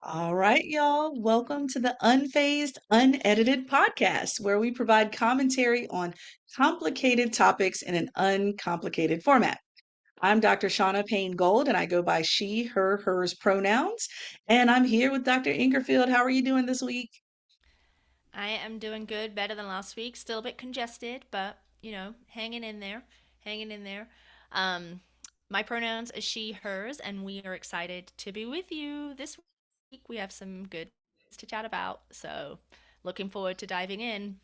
All right, y'all. Welcome to the Unfazed, Unedited podcast, where we provide commentary on complicated topics in an uncomplicated format. I'm Dr. Shaunna Payne Gold, and I go by she, her, hers pronouns. And I'm here with Dr. Ingerfield. How are you doing this week? I am doing good, better than last week. Still a bit congested, but hanging in there, hanging in there. Um, my pronouns are she, hers, and we are excited to be with you this week. We have some good to chat about, so looking forward to diving in.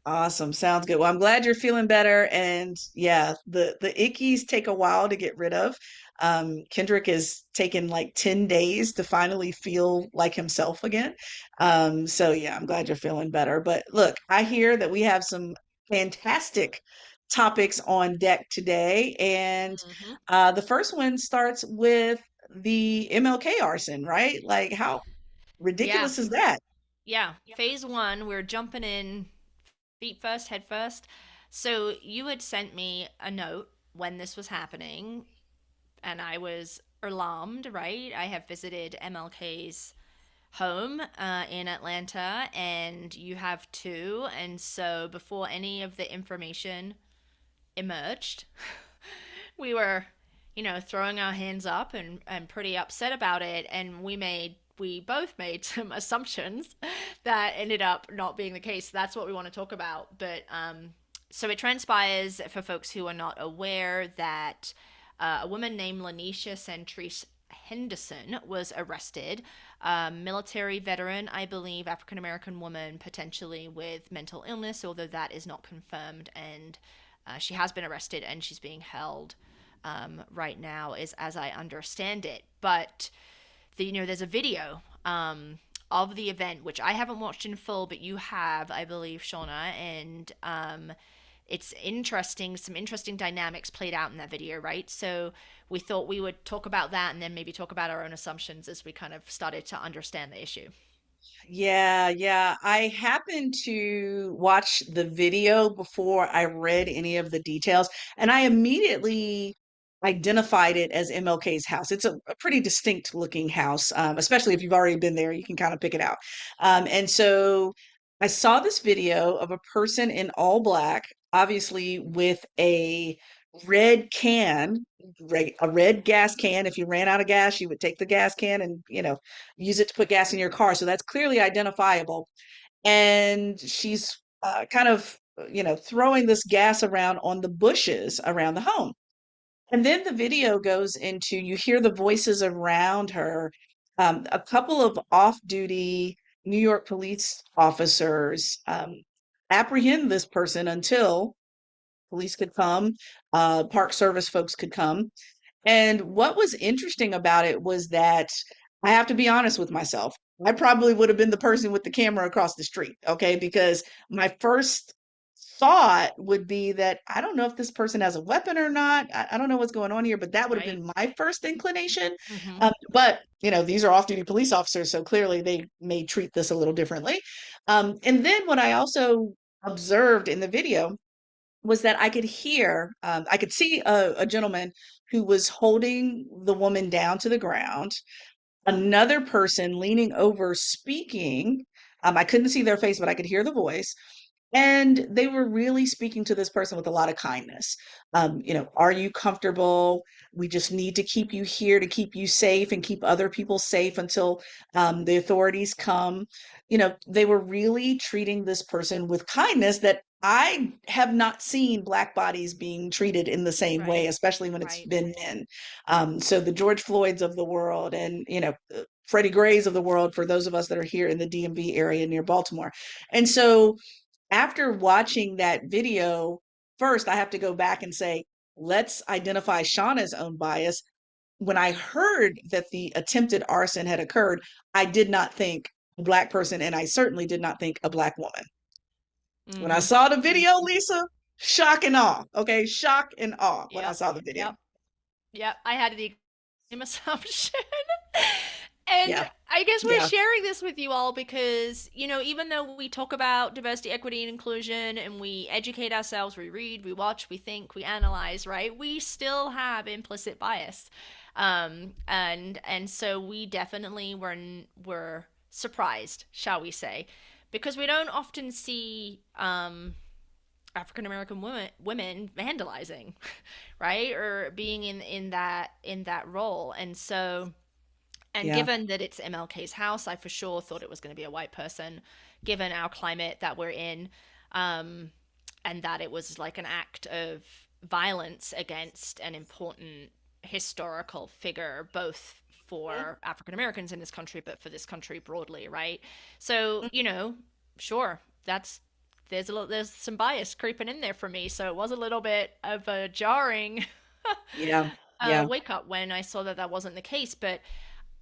Awesome. Sounds good. Well, I'm glad you're feeling better. And yeah, the ickies take a while to get rid of. Kendrick is taking like 10 days to finally feel like himself again. So yeah, I'm glad you're feeling better. But look, I hear that we have some fantastic topics on deck today. And Hmm. the first one starts with the MLK arson, right? Like, how Yeah, ridiculous is that? yeah. Phase one, we're jumping in feet first, head first. So you had sent me a note when this was happening, and I was alarmed, right? I have visited MLK's home in Atlanta, and you have too. And so before any of the information emerged, we were, throwing our hands up and pretty upset about it. And we both made some assumptions that ended up not being the case. That's what we want to talk about. But so it transpires for folks who are not aware that a woman named Lanisha Centrice Henderson was arrested. A military veteran, I believe, African American woman, potentially with mental illness, although that is not confirmed. And she has been arrested and she's being held right now, is as I understand it. But there's a video of the event, which I haven't watched in full, but you have, I believe, Shauna, and it's interesting. Some interesting dynamics played out in that video, right? So we thought we would talk about that and then maybe talk about our own assumptions as we kind of started to understand the issue. Yeah, yeah. I happened to watch the video before I read any of the details, and I immediately identified it as MLK's house. It's a pretty distinct looking house, especially if you've already been there, you can kind of pick it out. And so I saw this video of a person in all black, obviously with a red can, a red gas can. If you ran out of gas, you would take the gas can and, use it to put gas in your car. So that's clearly identifiable. And she's kind of, throwing this gas around on the bushes around the home. And then the video goes into, you hear the voices around her. A couple of off duty New York police officers apprehend this person until police could come, park service folks could come. And what was interesting about it was that I have to be honest with myself. I probably would have been the person with the camera across the street, okay? Because my first thought would be that I don't know if this person has a weapon or not. I don't know what's going on here, but that would have Right. been my first inclination. Mm-hmm. But, these are off duty police officers, so clearly they may treat this a little differently. And then what I also observed in the video was that I could hear, I could see a gentleman who was holding the woman down to the ground, another person leaning over speaking. I couldn't see their face, but I could hear the voice. And they were really speaking to this person with a lot of kindness. Are you comfortable? We just need to keep you here to keep you safe and keep other people safe until the authorities come. They were really treating this person with kindness that I have not seen Black bodies being treated in the same way, Right. especially when it's Right. been men. So the George Floyds of the world and, Freddie Grays of the world for those of us that are here in the DMV area near Baltimore. And so after watching that video, first I have to go back and say, let's identify Shauna's own bias. When I heard that the attempted arson had occurred, I did not think a Black person, and I certainly did not think a Black woman. When I Mm-hmm. saw the video, Lisa, shock and awe. Okay, shock and awe when I Yep. saw the video. Yep. Yep. I had the same assumption. And Yeah, I guess we're yeah. sharing this with you all because, even though we talk about diversity, equity, and inclusion and we educate ourselves, we read, we watch, we think, we analyze, right? We still have implicit bias. And so we definitely were surprised, shall we say, because we don't often see African American women vandalizing, right, or being in that role. And so, and Yeah. given that it's MLK's house, I for sure thought it was going to be a white person, given our climate that we're in, um, and that it was like an act of violence against an important historical figure, both Mhm. for African Americans in this country, but for this country broadly, right? So, sure, that's there's some bias creeping in there for me. So it was a little bit of a jarring Yeah. Yeah. wake up when I saw that that wasn't the case. But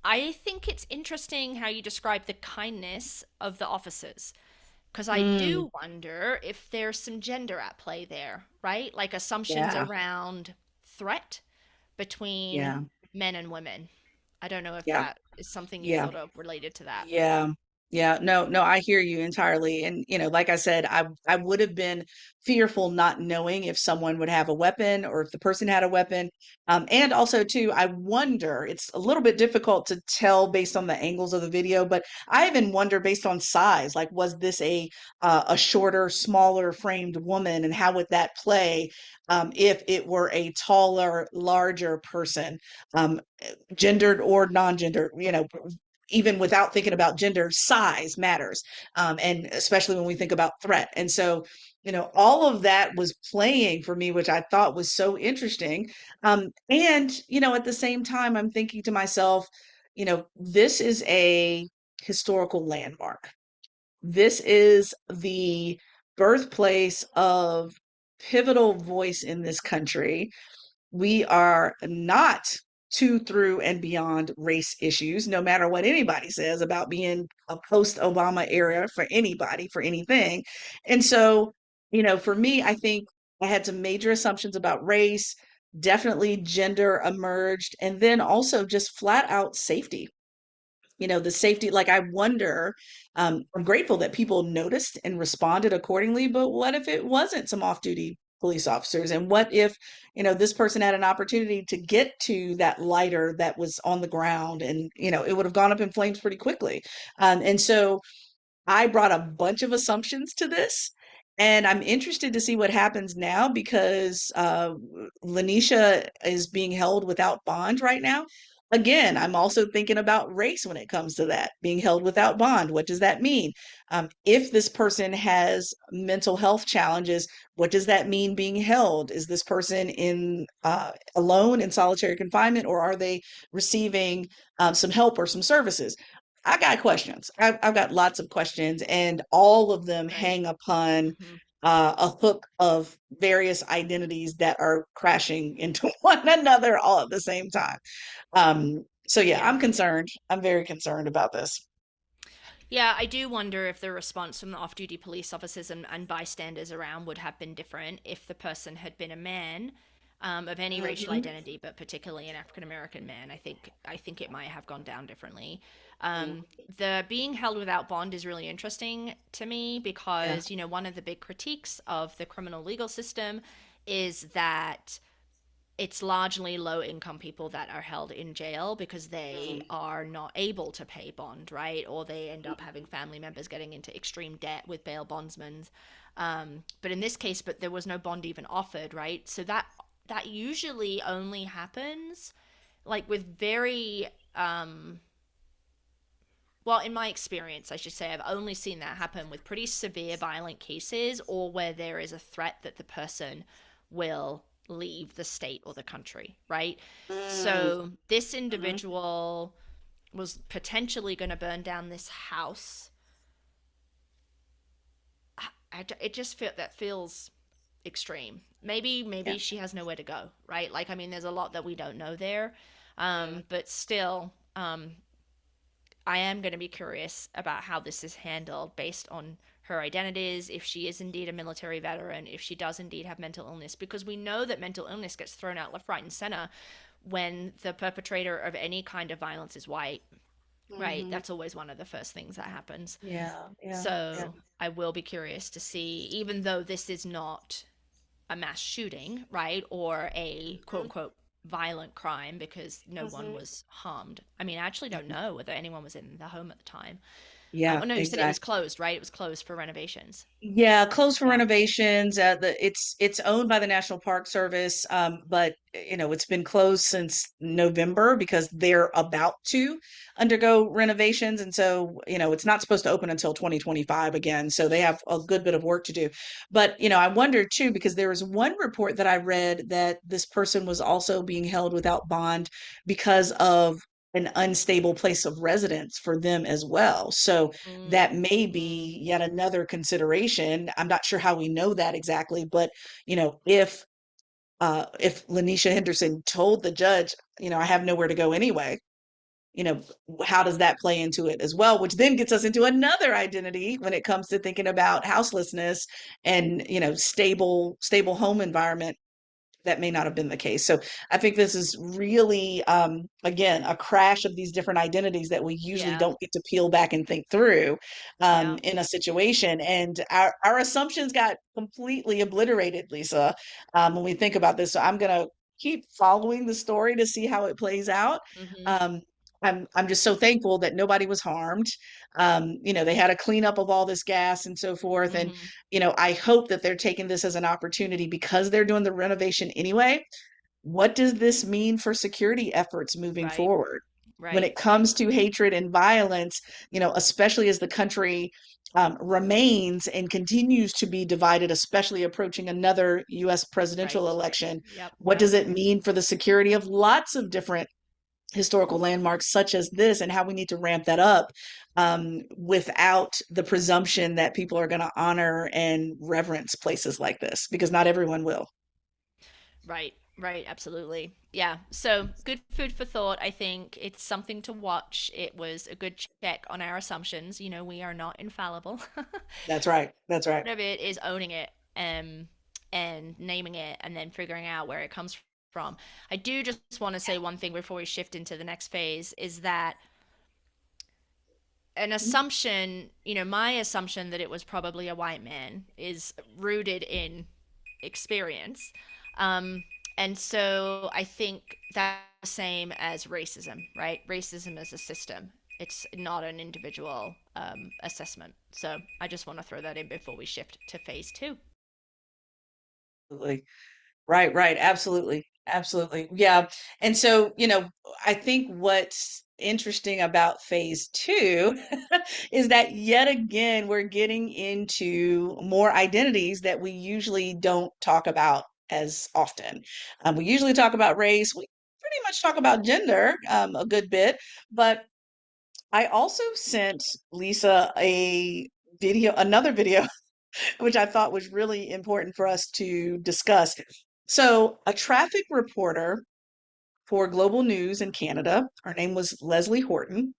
I think it's interesting how you describe the kindness of the officers. Because I Mm, do wonder if there's some gender at play there, right? Like assumptions yeah. around threat between Yeah. men and women. I don't know if Yeah. that is something you Yeah. thought of related to that. Yeah. Yeah. No, no, I hear you entirely. And, like I said, I would have been fearful not knowing if someone would have a weapon or if the person had a weapon. And also too, I wonder, it's a little bit difficult to tell based on the angles of the video, but I even wonder based on size, like was this a shorter, smaller framed woman, and how would that play if it were a taller, larger person? Um, Gendered or non-gendered, even without thinking about gender, size matters. And especially when we think about threat. And so, all of that was playing for me, which I thought was so interesting. And, at the same time, I'm thinking to myself, this is a historical landmark. This is the birthplace of pivotal voice in this country. We are not to, through, and beyond race issues, no matter what anybody says about being a post Obama era for anybody, for anything. And so, for me, I think I had some major assumptions about race, definitely gender emerged, and then also just flat out safety. The safety, like I wonder, I'm grateful that people noticed and responded accordingly, but what if it wasn't some off-duty police officers? And what if, this person had an opportunity to get to that lighter that was on the ground, and, it would have gone up in flames pretty quickly. And so I brought a bunch of assumptions to this, and I'm interested to see what happens now because Lanisha is being held without bond right now. Again, I'm also thinking about race when it comes to that, being held without bond. What does that mean? If this person has mental health challenges, what does that mean being held? Is this person in alone in solitary confinement, or are they receiving some help or some services? I got questions. I've got lots of questions, and all of them Right. hang upon Hmm. a hook of various identities that are crashing into one another all at the same time. So yeah, Yeah. I'm concerned. I'm very concerned about this. Yeah, I do wonder if the response from the off duty police officers and bystanders around would have been different if the person had been a man, of any racial Mhm. identity, but particularly an African American man. I think it might have gone down differently. Mm, The being held without bond is really interesting to me yeah. because, one of the big critiques of the criminal legal system is that it's largely low income people that are held in jail because they Mm, are not able to pay bond, right? Or they end up mm, having family members getting into extreme debt with bail bondsmen. But in this case, but there was no bond even offered, right? So that usually only happens like with very well, in my experience, I should say, I've only seen that happen with pretty severe violent cases or where there is a threat that the person will leave the state or the country, right? mm, So this mhm. individual was potentially going to burn down this house. It just that feels extreme. Maybe Yeah. she has nowhere to go, right? Like, I mean, there's a lot that we don't know there, Mm, but still, I am going to be curious about how this is handled based on her identities, if she is indeed a military veteran, if she does indeed have mental illness, because we know that mental illness gets thrown out left, right, and center when the perpetrator of any kind of violence is white, right? mhm. That's always one of the first things that happens. Yeah. Yeah. Yeah. So I will be curious to see, even though this is not a mass shooting, right? Or a quote Mhm. unquote violent crime because no one Mhm. was harmed. I mean, I actually don't Mhm. know whether anyone was in the home at the time. Yeah, Oh no, you said it was exactly. closed, right? It was closed for renovations. Yeah, closed for Yeah. renovations. It's owned by the National Park Service, but it's been closed since November because they're about to undergo renovations, and so it's not supposed to open until 2025 again. So they have a good bit of work to do. But I wonder too because there was one report that I read that this person was also being held without bond because of an unstable place of residence for them as well. So that may Mm. be yet another consideration. I'm not sure how we know that exactly, but if Lanisha Henderson told the judge, I have nowhere to go anyway, you know, how does that play into it as well? Which then gets us into another identity when it comes to thinking about houselessness and stable home environment that may not have been the case. So I think this is really, again, a crash of these different identities that we usually Yeah. don't get to peel back and think through Yeah. in a situation. And our assumptions got completely obliterated, Lisa, when we think about this. So I'm going to keep following the story to see how it plays out. Mhm. Um, I'm just so thankful that nobody was harmed. They had a cleanup of all this gas and so forth. And Mhm. I hope that they're taking this as an opportunity because they're doing the renovation anyway. What does this mean for security efforts moving Right. forward? When Right. it comes to hatred and violence, especially as the country remains and continues to be divided, especially approaching another US presidential Right. election, Yep. what Yep. does it mean for the security of lots of different historical landmarks such as this and how we need to ramp that up without the presumption that people are going to honor and reverence places like this because not everyone will. Right. Right. Absolutely. Yeah. So good food for thought. I think it's something to watch. It was a good check on our assumptions. We are not infallible. That's right. That's right. Part of it is owning it, and naming it and then figuring out where it comes from. I do just want to say one thing before we shift into the next phase is that an assumption, my assumption that it was probably a white man is rooted in experience. Um, and so I think that's the same as racism, right? Racism is a system, it's not an individual assessment. So I just want to throw that in before we shift to phase two. Absolutely. Right, right. Absolutely. Absolutely. Yeah. And so, I think what's interesting about phase two is that yet again, we're getting into more identities that we usually don't talk about as often. We usually talk about race. We pretty much talk about gender a good bit. But I also sent Lisa another video which I thought was really important for us to discuss. So, a traffic reporter for Global News in Canada, her name was Leslie Horton.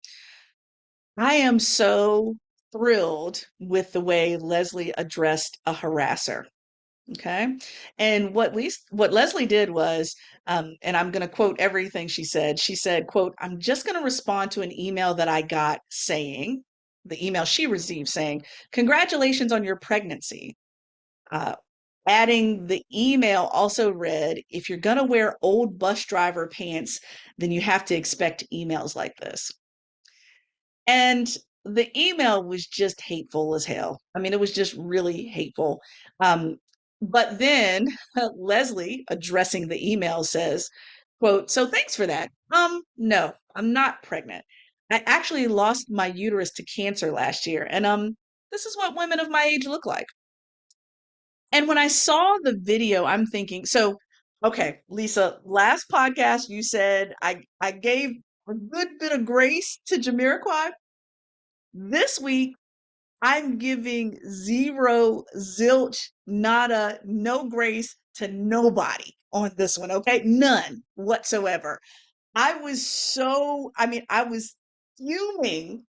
I am so thrilled with the way Leslie addressed a harasser. Okay. And what Leslie did was, and I'm going to quote everything she said. She said, quote, I'm just going to respond to an email that I got saying, the email she received saying, congratulations on your pregnancy. Uh, Adding the email also read, if you're going to wear old bus driver pants, then you have to expect emails like this. And the email was just hateful as hell. I mean, it was just really hateful. Um, but then Leslie, addressing the email, says, quote, so thanks for that. No, I'm not pregnant. I actually lost my uterus to cancer last year. And this is what women of my age look like. And when I saw the video, I'm thinking, so, okay, Lisa, last podcast you said I gave a good bit of grace to Jamiroquai. This week, I'm giving zero, zilch, nada, no grace to nobody on this one, okay? None whatsoever. I was fuming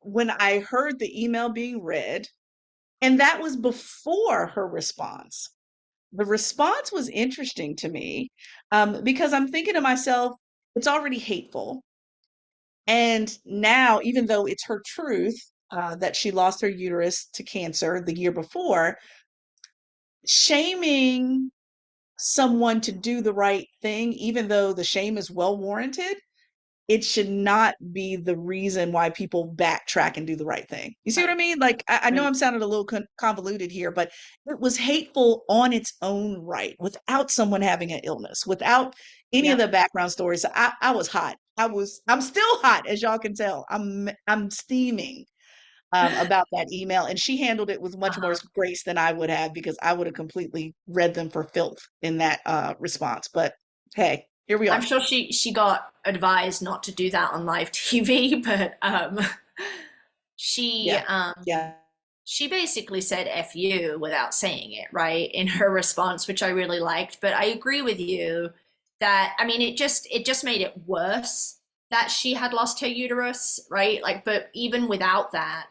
when I heard the email being read, and that was before her response. The response was interesting to me because I'm thinking to myself, it's already hateful. And now, even though it's her truth that she lost her uterus to cancer the year before, shaming someone to do the right thing, even though the shame is well warranted, it should not be the reason why people backtrack and do the right thing. You see what I Right. mean? Like, I know Right. I'm sounding a little convoluted here, but it was hateful on its own right, without someone having an illness, without any of Yep. the background stories. So I was hot. I'm still hot, as y'all can tell. I'm steaming about that email, and she handled it with much more Uh-huh. grace than I would have, because I would have completely read them for filth in that response. But hey, here we I'm are. sure she got advised not to do that on live TV, but she Yeah, yeah, she basically said F you without saying it, right? In her response, which I really liked. But I agree with you that I mean it just made it worse that she had lost her uterus, right? Like, but even without that,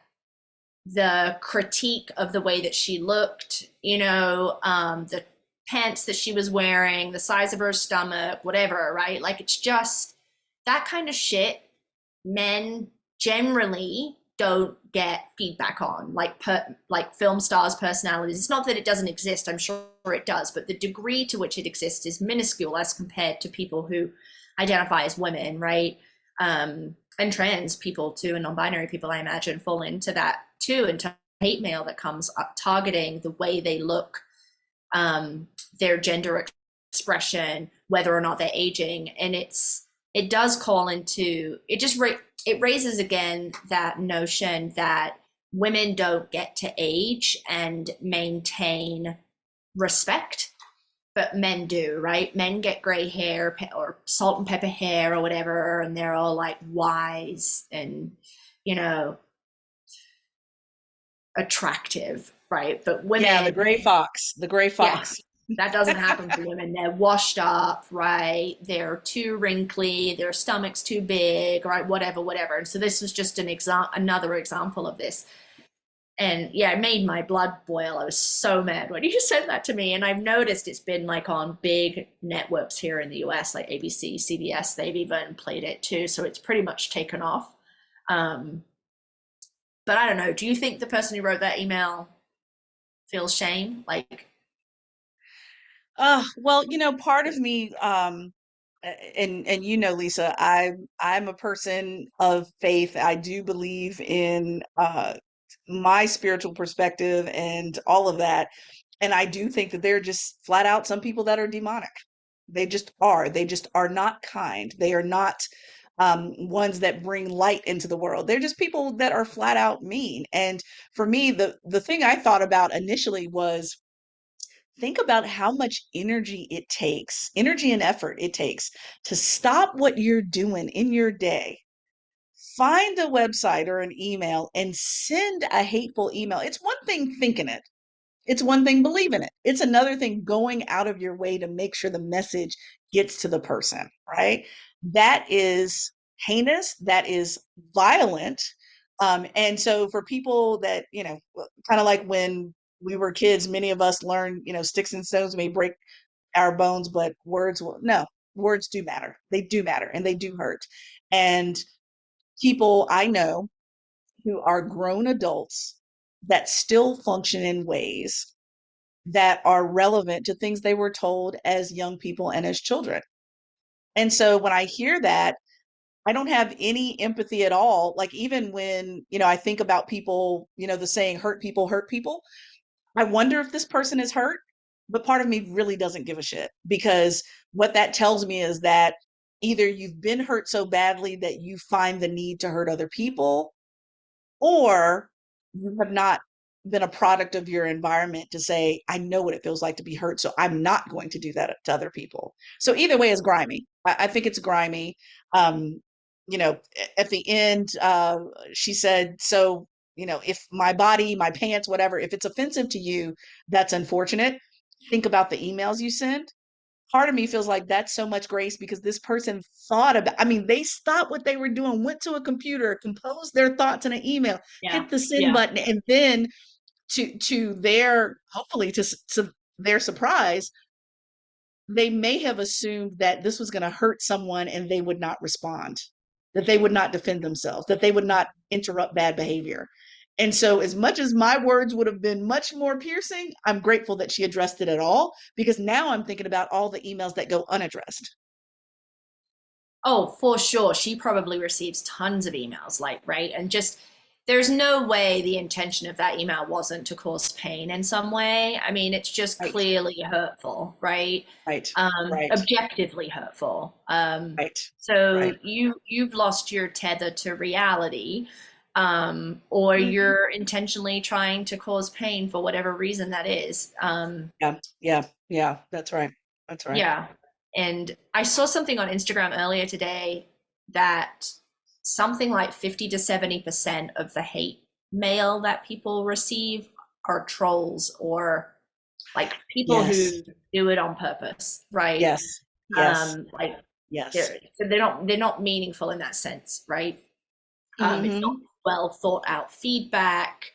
the critique of the way that she looked, the pants that she was wearing, the size of her stomach, whatever, right? Like, it's just that kind of shit men generally don't get feedback on, like film stars personalities. It's not that it doesn't exist, I'm sure it does, but the degree to which it exists is minuscule as compared to people who identify as women, right? And trans people too, and non-binary people, I imagine, fall into that too, into hate mail that comes up targeting the way they look, their gender expression, whether or not they're aging. And it does call into it, it raises again that notion that women don't get to age and maintain respect, but men do, right? Men get gray hair or salt and pepper hair or whatever, and they're all like wise and, you know, attractive, right? But yeah. women, The gray yeah, fox. that doesn't happen for women. They're washed up, right? They're too wrinkly, their stomach's too big, right? Whatever, whatever. And so this was just another example of this. And yeah, it made my blood boil. I was so mad when you said that to me. And I've noticed it's been like on big networks here in the US, like ABC, CBS, they've even played it too. So it's pretty much taken off. Um, but I don't know. Do you think the person who wrote that email feels shame? Like, Well, part of me, and Lisa, I'm a person of faith. I do believe in my spiritual perspective and all of that. And I do think that they're just flat out some people that are demonic. They just are. They just are not kind. They are not ones that bring light into the world. They're just people that are flat out mean. And for me, the thing I thought about initially was, think about how much energy and effort it takes to stop what you're doing in your day, find a website or an email, and send a hateful email. It's one thing thinking it, it's one thing believing it. It's another thing going out of your way to make sure the message gets to the person, right? That is heinous. That is violent. And so for people that, kind of like when we were kids, many of us learned, sticks and stones may break our bones, but words will, no, words do matter. They do matter and they do hurt. And people I know who are grown adults that still function in ways that are relevant to things they were told as young people and as children. And so when I hear that, I don't have any empathy at all. Like, even when, I think about people, the saying, hurt people. I wonder if this person is hurt, but part of me really doesn't give a shit, because what that tells me is that either you've been hurt so badly that you find the need to hurt other people, or you have not been a product of your environment to say, I know what it feels like to be hurt, so I'm not going to do that to other people. So either way is grimy. I think it's grimy. Um, at the end, she said, so, if my body, my pants, whatever, if it's offensive to you, that's unfortunate. Think about the emails you send. Part of me feels like that's so much grace, because this person thought about, I mean, they stopped what they were doing, went to a computer, composed their thoughts in an email, yeah, hit the send yeah, button, and then to their, hopefully to their surprise, they may have assumed that this was going to hurt someone and they would not respond, that they would not defend themselves, that they would not interrupt bad behavior. And so, as much as my words would have been much more piercing, I'm grateful that she addressed it at all because now I'm thinking about all the emails that go unaddressed. Oh, for sure. She probably receives tons of emails, like, right? And just there's no way the intention of that email wasn't to cause pain in some way. I mean, it's just Right, clearly hurtful, right? right, right, Objectively hurtful. right, So right. you've lost your tether to reality, or Mhm. you're intentionally trying to cause pain for whatever reason that is. Yeah, yeah, yeah. That's right. That's right. Yeah. And I saw something on Instagram earlier today that something like 50 to 70% of the hate mail that people receive are trolls or like people Yes, who do it on purpose, right? yes, yes, Like yes. they're not meaningful in that sense, right? It's not Hmm. well thought out feedback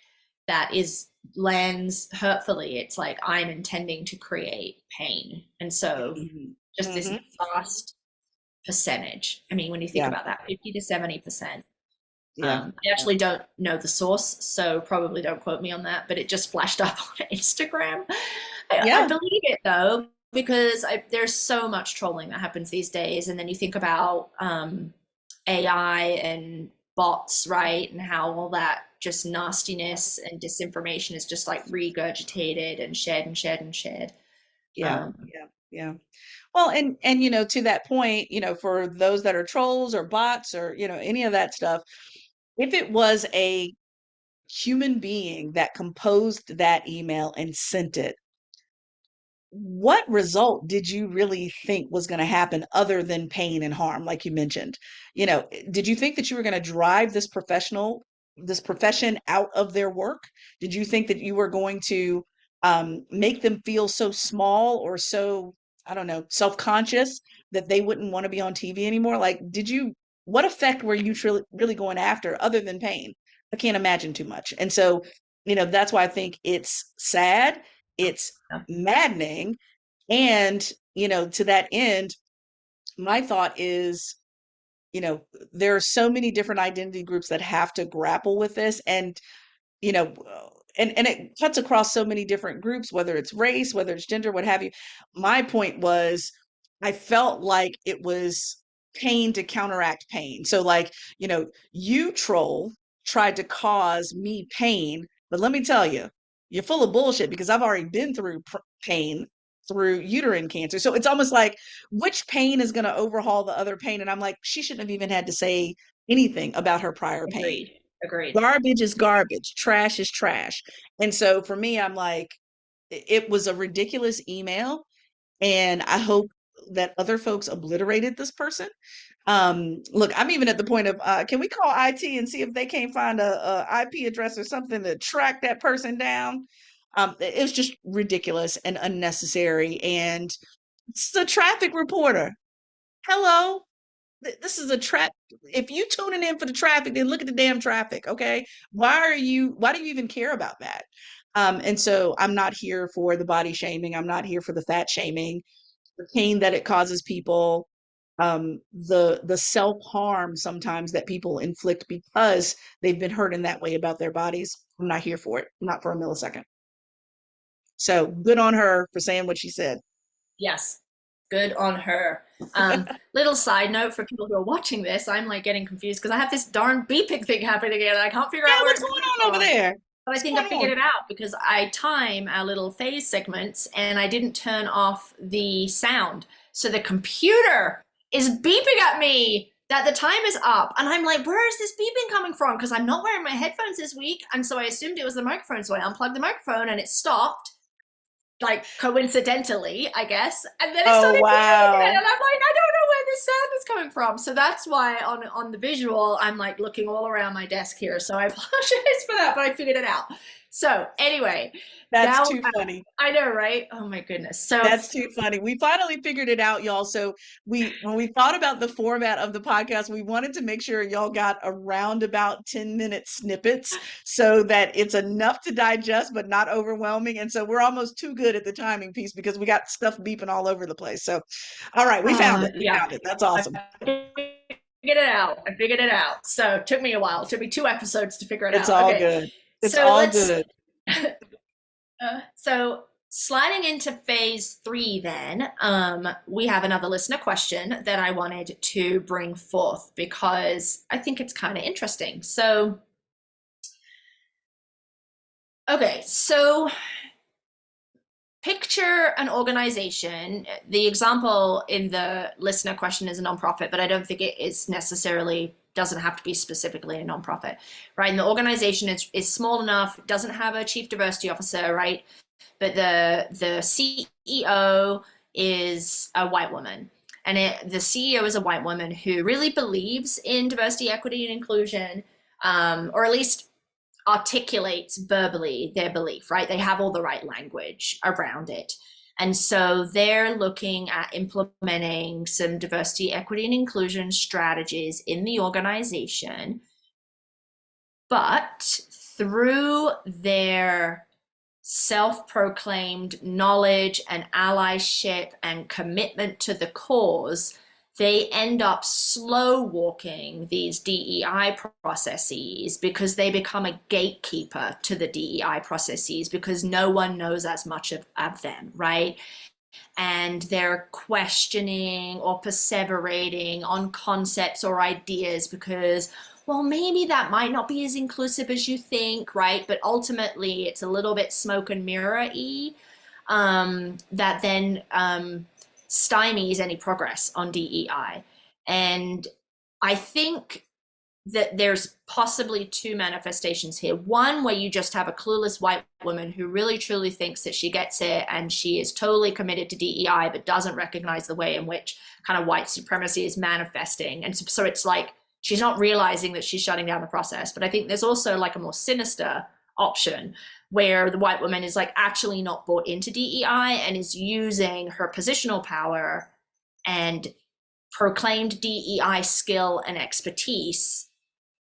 that is lands hurtfully. It's like I'm intending to create pain. And so Hmm. just this Hmm. vast percentage. I mean, when you think Yeah, about that, 50 to 70%. yeah, I yeah, actually don't know the source, so probably don't quote me on that, but it just flashed up on Instagram. I yeah, believe it though, because there's so much trolling that happens these days. And then you think about AI and bots, right? And how all that just nastiness and disinformation is just like regurgitated and shared and shared and shared. yeah, Um, yeah, yeah. Well, and to that point, for those that are trolls or bots or any of that stuff, if it was a human being that composed that email and sent it, what result did you really think was going to happen other than pain and harm, like you mentioned? Did you think that you were going to drive this profession out of their work? Did you think that you were going to make them feel so small or so, I don't know, self-conscious that they wouldn't want to be on TV anymore? Like, what effect were you really going after other than pain? I can't imagine too much. And so, that's why I think it's sad. It's maddening. And, to that end, my thought is, you know, there are so many different identity groups that have to grapple with this. And you know and it cuts across so many different groups, whether it's race, whether it's gender, what have you. My point was, I felt like it was pain to counteract pain. So like, you troll tried to cause me pain, but let me tell you, you're full of bullshit because I've already been through pain through uterine cancer. So it's almost like, which pain is going to overhaul the other pain? And I'm like, she shouldn't have even had to say anything about her prior pain. Agreed. Agreed. Garbage is garbage, trash is trash. And so for me, I'm like, it was a ridiculous email, and I hope that other folks obliterated this person. Look, I'm even at the point of, can we call IT and see if they can't find a IP address or something to track that person down? It was just ridiculous and unnecessary. And it's a traffic reporter. Hello, this is a trap. If you tuning in for the traffic, then look at the damn traffic. Okay. Why do you even care about that? And so I'm not here for the body shaming. I'm not here for the fat shaming, the pain that it causes people, the self-harm sometimes that people inflict because they've been hurt in that way about their bodies. I'm not here for it, not for a millisecond. So good on her for saying what she said. Yes, good on her. Little side note for people who are watching this, I'm like getting confused because I have this darn beeping thing happening again. I can't figure Yeah, out where what's it's going coming on over from. there? But I What's think I going figured on? it out because I time our little phase segments and I didn't turn off the sound. So the computer is beeping at me that the time is up. And I'm like, where is this beeping coming from? Because I'm not wearing my headphones this week. And so I assumed it was the microphone. So I unplugged the microphone and it stopped like coincidentally, I guess. And then it Oh, started beeping again, wow. and I'm like, I don't know where this sound is coming from. So that's why on the visual, I'm like looking all around my desk here. So I apologize for that, but I figured it out. So anyway, That's now too funny. I know, right? Oh my goodness. So That's too funny. We finally figured it out, y'all. So when we thought about the format of the podcast, we wanted to make sure y'all got around about 10-minute snippets so that it's enough to digest but not overwhelming. And so we're almost too good at the timing piece because we got stuff beeping all over the place. So all right, we found it. We yeah, found it. That's I awesome. figured it out. I figured it out. So it took me a while. It took me 2 episodes to figure it It's out. all Okay. good. It's So all let's good. so sliding into phase three, then we have another listener question that I wanted to bring forth because I think it's kind of interesting. So, okay, so picture an organization. The example in the listener question is a nonprofit, but I don't think it is necessarily doesn't have to be specifically a nonprofit, right? And the organization is small enough, doesn't have a chief diversity officer, right? But the CEO is a white woman. And the CEO is a white woman who really believes in diversity, equity, and inclusion, or at least articulates verbally their belief, right? They have all the right language around it. And so they're looking at implementing some diversity, equity, and inclusion strategies in the organization. But through their self-proclaimed knowledge and allyship and commitment to the cause, they end up slow walking these DEI processes because they become a gatekeeper to the DEI processes because no one knows as much of them, right? And they're questioning or perseverating on concepts or ideas because, well, maybe that might not be as inclusive as you think, right? But ultimately, it's a little bit smoke and mirror-y that then stymies any progress on DEI. And I think that there's possibly two manifestations here. One where you just have a clueless white woman who really truly thinks that she gets it and she is totally committed to DEI, but doesn't recognize the way in which kind of white supremacy is manifesting. And so it's like she's not realizing that she's shutting down the process. But I think there's also like a more sinister option where the white woman is like actually not bought into DEI and is using her positional power and proclaimed DEI skill and expertise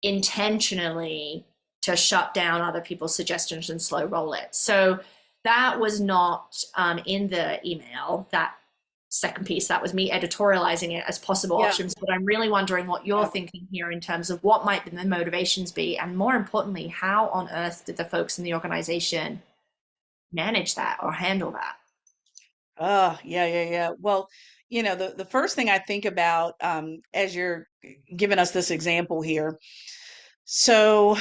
intentionally to shut down other people's suggestions and slow roll it. So that was not in the email, that second piece. That was me editorializing it as possible Yeah. options. But I'm really wondering what you're Yeah. thinking here in terms of what might the motivations be. And more importantly, how on earth did the folks in the organization manage that or handle that? Yeah, yeah, yeah. Well, the first thing I think about as you're giving us this example here. So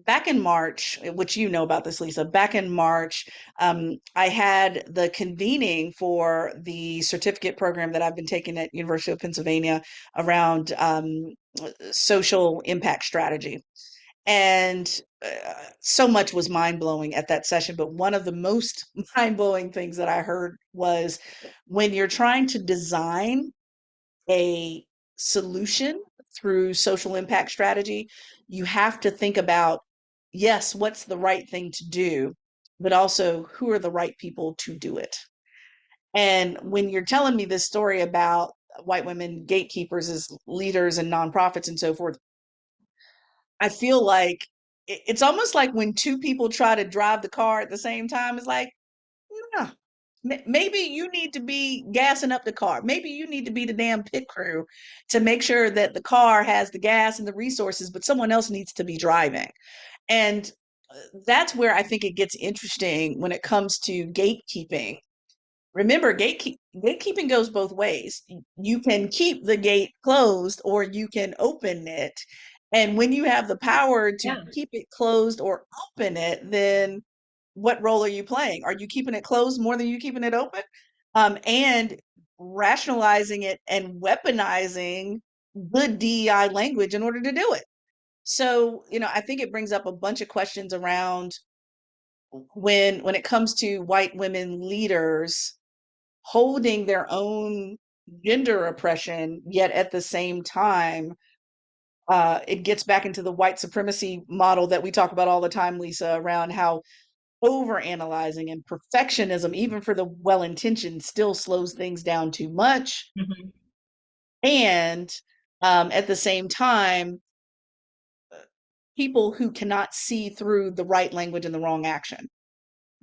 back in March, which you know about this, Lisa, back in March, I had the convening for the certificate program that I've been taking at University of Pennsylvania around social impact strategy. And so much was mind blowing at that session. But one of the most mind blowing things that I heard was when you're trying to design a solution through social impact strategy, you have to think about, yes, what's the right thing to do, but also who are the right people to do it. And when you're telling me this story about white women gatekeepers as leaders and nonprofits and so forth, I feel like it's almost like when two people try to drive the car at the same time, it's like, no, maybe you need to be gassing up the car. Maybe you need to be the damn pit crew to make sure that the car has the gas and the resources, but someone else needs to be driving. And that's where I think it gets interesting when it comes to gatekeeping. Remember, gatekeeping goes both ways. You can keep the gate closed or you can open it. And when you have the power to Yeah. keep it closed or open it, then what role are you playing? Are you keeping it closed more than you keeping it open? And rationalizing it and weaponizing good DEI language in order to do it. So, I think it brings up a bunch of questions around when it comes to white women leaders holding their own gender oppression, yet at the same time, it gets back into the white supremacy model that we talk about all the time, Lisa, around how overanalyzing and perfectionism, even for the well-intentioned, still slows things down too much. Mhm. And at the same time, people who cannot see through the right language and the wrong action,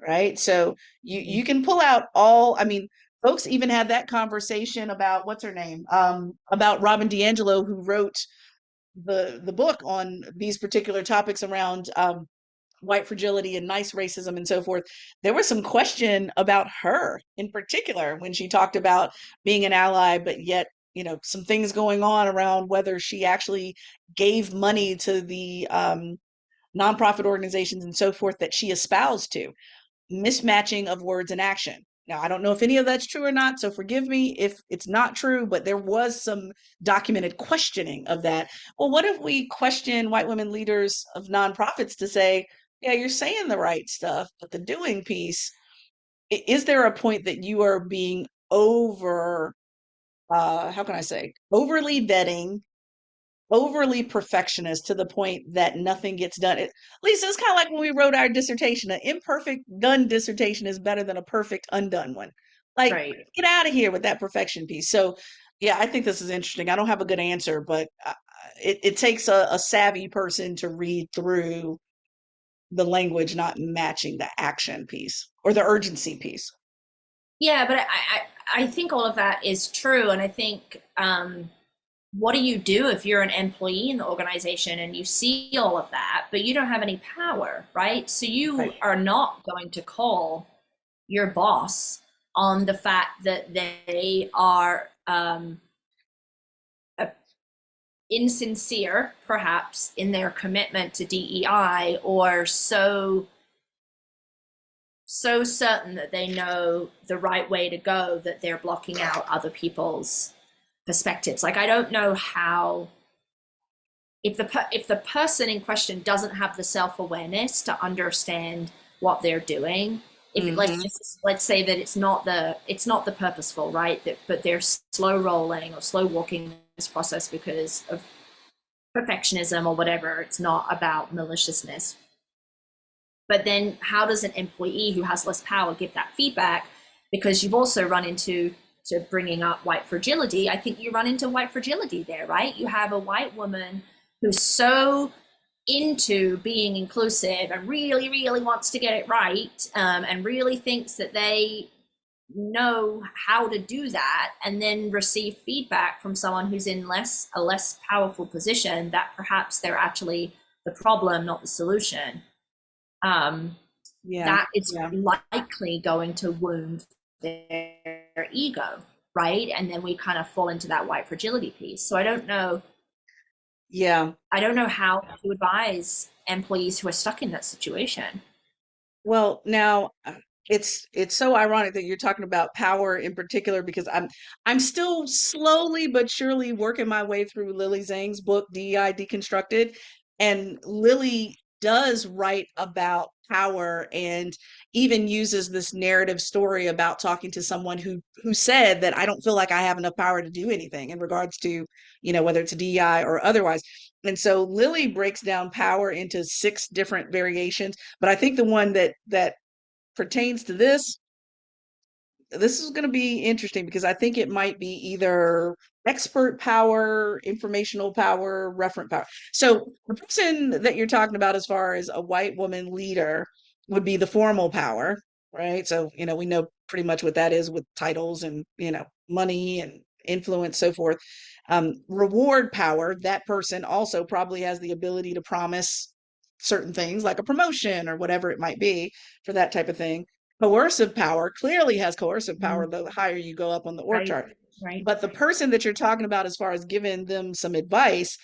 right? So you can pull out all, I mean, folks even had that conversation about what's her name, about Robin DiAngelo, who wrote the book on these particular topics around white fragility and nice racism and so forth, there was some question about her in particular when she talked about being an ally, but yet, some things going on around whether she actually gave money to the nonprofit organizations and so forth that she espoused to. Mismatching of words and action. Now, I don't know if any of that's true or not, so forgive me if it's not true, but there was some documented questioning of that. Well, what if we question white women leaders of nonprofits to say, yeah, you're saying the right stuff, but the doing piece, is there a point that you are being how can I say, overly vetting, overly perfectionist to the point that nothing gets done. Lisa, it's kind of like when we wrote our dissertation. An imperfect done dissertation is better than a perfect undone one. Like, Right. get out of here with that perfection piece. So, yeah, I think this is interesting. I don't have a good answer, but it takes a savvy person to read through the language not matching the action piece or the urgency piece. Yeah, but I think all of that is true. And I think, what do you do if you're an employee in the organization and you see all of that, but you don't have any power, right? So you Right. are not going to call your boss on the fact that they are insincere, perhaps, in their commitment to DEI, or so certain that they know the right way to go that they're blocking out other people's perspectives. Like, I don't know how, if the person in question doesn't have the self-awareness to understand what they're doing, if it, Mm-hmm. let's say that it's not the purposeful, right, but they're slow rolling or slow walking this process because of perfectionism or whatever. It's not about maliciousness. But then how does an employee who has less power give that feedback? Because you've also run into, to bringing up white fragility, I think you run into white fragility there, right? You have a white woman who's so into being inclusive and really, really wants to get it right, and really thinks that they know how to do that, and then receive feedback from someone who's in a less powerful position that perhaps they're actually the problem, not the solution. um, Yeah. that is Yeah. likely going to wound their ego, right? And then we kind of fall into that white fragility piece. So Yeah. I don't know how to advise employees who are stuck in that situation. Well, now it's so ironic that you're talking about power in particular because I'm still slowly but surely working my way through Lily Zhang's book DEI Deconstructed, and Lily does write about power and even uses this narrative story about talking to someone who said that I don't feel like I have enough power to do anything in regards to, whether it's DEI or otherwise. And so Lily breaks down power into six different variations, but I think the one that pertains to this is going to be interesting because I think it might be either expert power, informational power, referent power. So the person that you're talking about as far as a white woman leader would be the formal power, right? So, we know pretty much what that is with titles and, money and influence, so forth. Reward power, that person also probably has the ability to promise certain things like a promotion or whatever it might be for that type of thing. Coercive power clearly has coercive power Mm, the higher you go up on the org right, chart. right. But the person that you're talking about, as far as giving them some advice,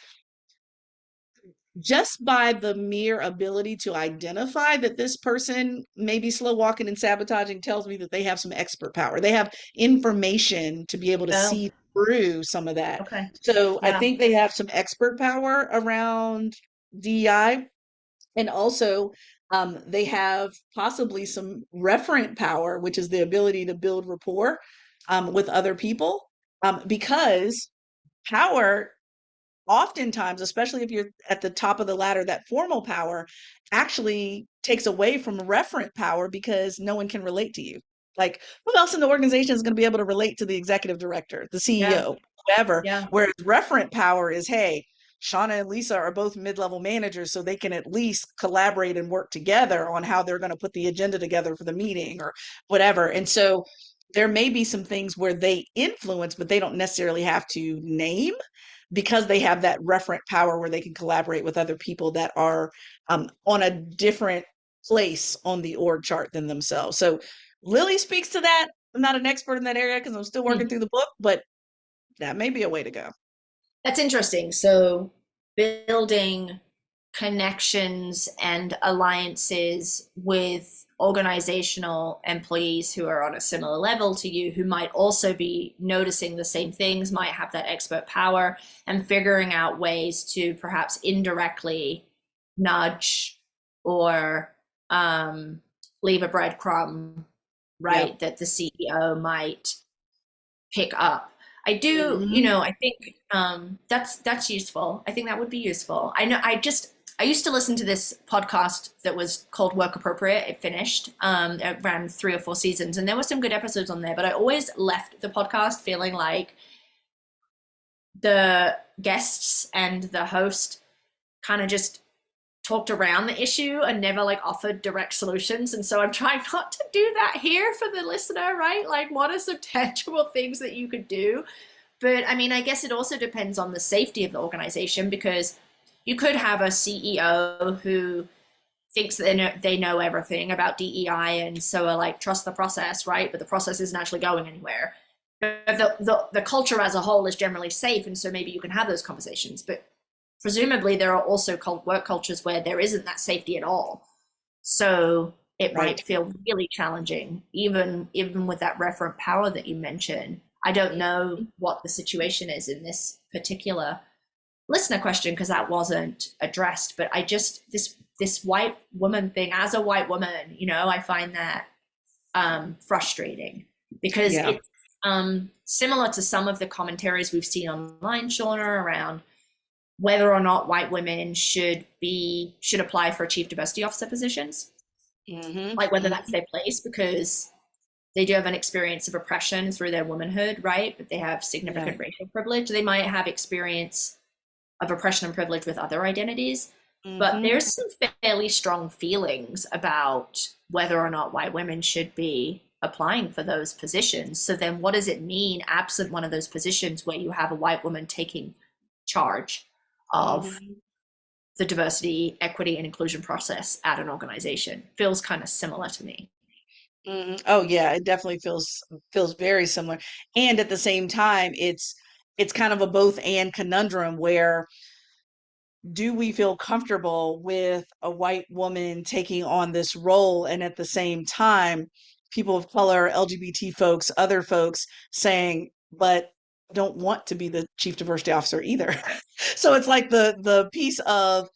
just by the mere ability to identify that this person may be slow walking and sabotaging tells me that they have some expert power. They have information to be able to Oh, see through some of that. okay. So I Yeah. think they have some expert power around DI. And also, they have possibly some referent power, which is the ability to build rapport with other people. Because power, oftentimes, especially if you're at the top of the ladder, that formal power actually takes away from referent power because no one can relate to you. Like, who else in the organization is going to be able to relate to the executive director, the Yeah. CEO, whoever? Yeah. Whereas referent power is, hey, Shaunna and Lisa are both mid-level managers, so they can at least collaborate and work together on how they're going to put the agenda together for the meeting or whatever. And so there may be some things where they influence, but they don't necessarily have to name. because they have that referent power where they can collaborate with other people that are on a different place on the org chart than themselves. So Lily speaks to that. I'm not an expert in that area because I'm still working Hmm. through the book, but that may be a way to go. That's interesting. So building connections and alliances with organizational employees who are on a similar level to you, who might also be noticing the same things, might have that expert power, and figuring out ways to perhaps indirectly nudge or leave a breadcrumb, Yeah. right, that the CEO might pick up. I do, Hmm. I think that's useful. I think that would be useful. I know. I used to listen to this podcast that was called Work Appropriate. It finished. It ran 3 or 4 seasons, and there were some good episodes on there. But I always left the podcast feeling like the guests and the host kind of just talked around the issue and never like offered direct solutions. And so I'm trying not to do that here for the listener, right? Like, what are some tangible things that you could do? But I mean, I guess it also depends on the safety of the organization, because you could have a CEO who thinks that they know everything about DEI and so are like, trust the process, right? But the process isn't actually going anywhere. But the culture as a whole is generally safe. And so maybe you can have those conversations. But presumably there are also work cultures where there isn't that safety at all. So it Right. might feel really challenging, even with that referent power that you mentioned. I don't know what the situation is in this particular listener question because that wasn't addressed. But I just this white woman thing, as a white woman, I find that frustrating because Yeah. it's similar to some of the commentaries we've seen online, Shaunna, around whether or not white women should apply for chief diversity officer positions, Hmm. like whether that's Hmm. their place, because they do have an experience of oppression through their womanhood, right? But they have Yeah. significant racial privilege. They might have experience of oppression and privilege with other identities. But Hmm. there's some fairly strong feelings about whether or not white women should be applying for those positions. So then what does it mean, absent one of those positions where you have a white woman taking charge of Hmm. the diversity, equity, and inclusion process at an organization? Feels kind of similar to me. Hmm. Oh yeah, it definitely feels very similar. And at the same time, it's kind of a both and conundrum where do we feel comfortable with a white woman taking on this role, and at the same time people of color, LGBT folks, other folks saying, but don't want to be the chief diversity officer either. So it's like the piece of,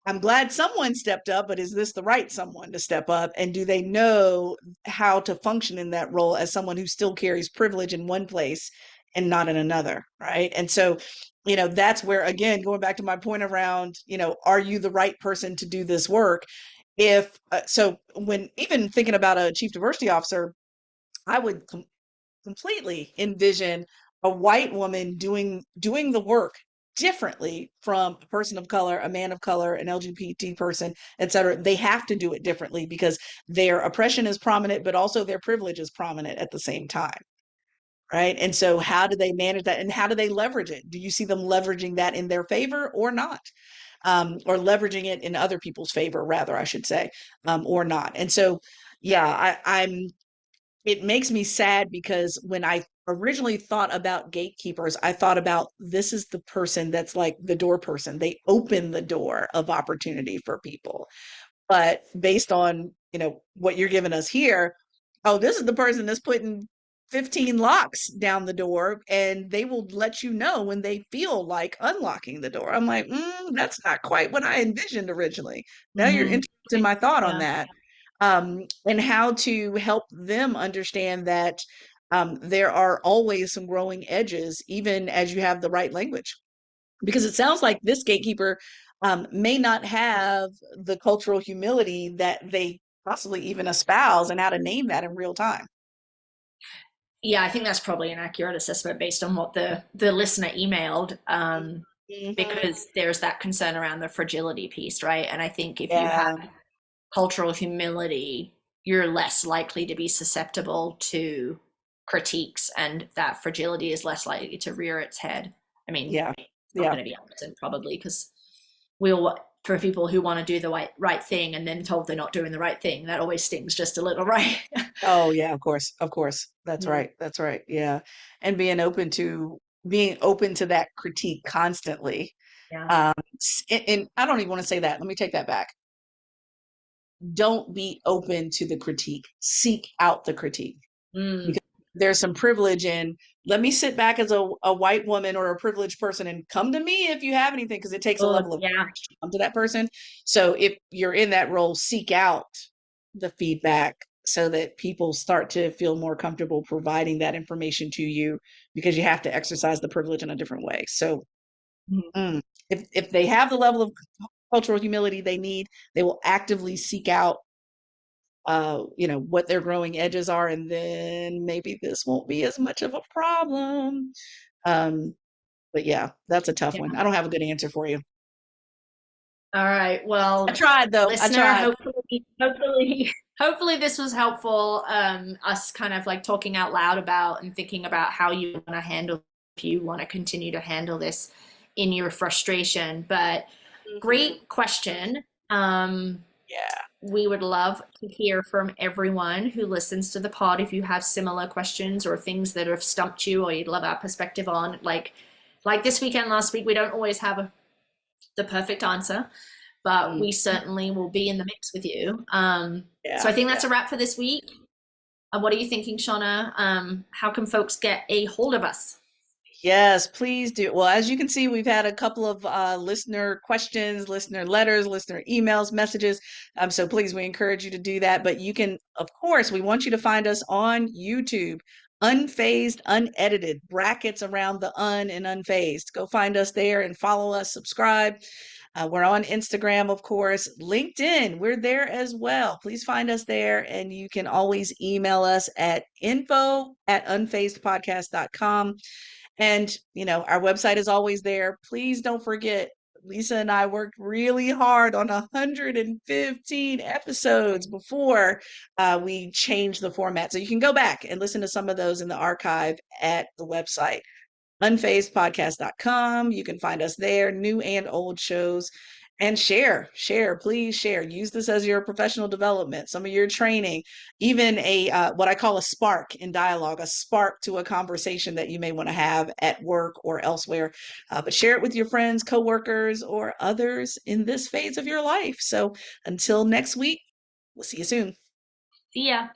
I'm glad someone stepped up, but is this the right someone to step up? And do they know how to function in that role as someone who still carries privilege in one place and not in another? Right. And so, that's where, again, going back to my point around, are you the right person to do this work? If so, when even thinking about a chief diversity officer, I would completely envision a white woman doing the work differently from a person of color, a man of color, an LGBT person, et cetera. They have to do it differently because their oppression is prominent, but also their privilege is prominent at the same time. Right. And so how do they manage that, and how do they leverage it? Do you see them leveraging that in their favor or not? Or leveraging it in other people's favor, rather, I should say, or not. And so, yeah, I'm it makes me sad because when I originally thought about gatekeepers, I thought about, this is the person that's like the door person. They open the door of opportunity for people. But based on, what you're giving us here, oh, this is the person that's putting 15 locks down the door, and they will let you know when they feel like unlocking the door. I'm like, that's not quite what I envisioned originally. Now you're Mm-hmm. interrupting my thought on Yeah. that. And how to help them understand that there are always some growing edges, even as you have the right language. Because it sounds like this gatekeeper may not have the cultural humility that they possibly even espouse, and how to name that in real time. Yeah, I think that's probably an accurate assessment based on what the listener emailed, Hmm. because there's that concern around the fragility piece, right? And I think if you have Yeah, cultural humility, you're less likely to be susceptible to critiques, and that fragility is less likely to rear its head. I mean, yeah, not Yeah. going to be arson probably, because we all, for people who want to do the right thing and then told they're not doing the right thing, that always stings just a little, right? Oh yeah, of course. Of course. That's Yeah. right. That's right. Yeah. And being open to that critique constantly. Yeah. And I don't even want to say that. Let me take that back. Don't be open to the critique. Seek out the critique, Mm. because there's some privilege in, let me sit back as a white woman or a privileged person and come to me if you have anything, because it takes a Oh, level of yeah. courage to come to that person. So if you're in that role, seek out the feedback so that people start to feel more comfortable providing that information to you, because you have to exercise the privilege in a different way. So Mhm. mm, if they have the level of cultural humility they need, they will actively seek out what their growing edges are, and then maybe this won't be as much of a problem. Um, but yeah, that's a tough Yeah. one. I don't have a good answer for you. All right. I Well, tried though. I listener, tried. hopefully this was helpful. Us kind of like talking out loud about and thinking about how you want to handle, if you want to continue to handle this in your frustration. But Mhm. great question. Um, Yeah. we would love to hear from everyone who listens to the pod. If you have similar questions or things that have stumped you or you'd love our perspective on, like this weekend, last week, we don't always have the perfect answer, but Mm. we certainly will be in the mix with you. So Yeah. I think Yeah. that's a wrap for this week. What are you thinking, Shaunna? How can folks get a hold of us? Yes, please do. Well, as you can see, we've had a couple of listener questions, listener letters, listener emails, messages. So please, we encourage you to do that. But you can, of course, we want you to find us on YouTube, unfazed, unedited, brackets around the un and unfazed. Go find us there and follow us, subscribe. We're on Instagram, of course, LinkedIn. We're there as well. Please find us there. And you can always email us at info@unfazedpodcast.com. And, our website is always there. Please don't forget, Lisa and I worked really hard on 115 episodes before we changed the format. So you can go back and listen to some of those in the archive at the website unfazedpodcast.com. You can find us there, new and old shows. And share, please share. Use this as your professional development, some of your training, even a what I call a spark in dialogue, a spark to a conversation that you may want to have at work or elsewhere. But share it with your friends, coworkers, or others in this phase of your life. So until next week, we'll see you soon. See ya.